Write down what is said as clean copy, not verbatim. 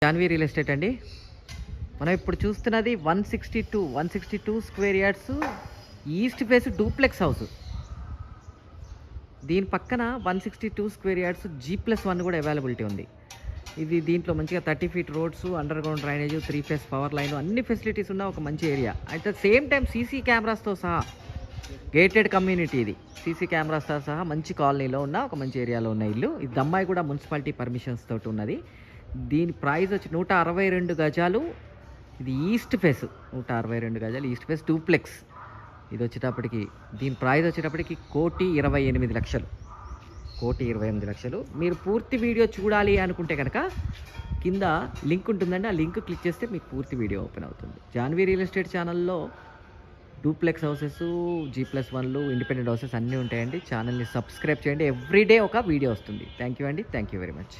Janhvi real estate అండి. మనం ఇప్పుడు చూస్తున్నది 162 square yards east face duplex house. దీని పక్కన 162 స్క్వేర్ యార్డ్స్ G+1 కూడా అవైలబిలిటీ ఉంది. ఇది దీంట్లో మంచిగా 30 feet roads, under ground drainage, 3 phase power line, అన్ని ఫెసిలిటీస్ ఉన్న ఒక మంచి ఏరియా. అయితే సేమ్ టైం సీసీ కెమెరాస్తో సహా గేటెడ్ కమ్యూనిటీ. ఇది సీసీ కెమెరాస్తో సహా మంచి కాలనీలో ఉన్న ఒక మంచి ఏరియాలో ఉన్న ఇల్లు. ఇది దమ్మాయి కూడా మున్సిపాలిటీ పర్మిషన్స్ తోటి ఉన్నది. దీని ప్రైస్ వచ్చి 162 గజాలు. ఇది ఈస్ట్ ఫేస్, 162 గజాలు ఈస్ట్ ఫేస్ డూప్లెక్స్. ఇది వచ్చేటప్పటికి దీని ప్రైస్ వచ్చేటప్పటికి 1,28,00,000. 1,28,00,000. మీరు పూర్తి వీడియో చూడాలి అనుకుంటే కనుక కింద లింక్ ఉంటుందండి. ఆ లింక్ క్లిక్ చేస్తే మీకు పూర్తి వీడియో ఓపెన్ అవుతుంది. జాన్వీ రియల్ ఎస్టేట్ ఛానల్లో డూప్లెక్స్ హౌసెస్, G+1లు, ఇండిపెండెంట్ హౌసెస్ అన్నీ ఉంటాయండి. ఛానల్ని సబ్స్క్రైబ్ చేయండి. ఎవ్రీడే ఒక వీడియో వస్తుంది. థ్యాంక్ యూ అండి. Thank you very much.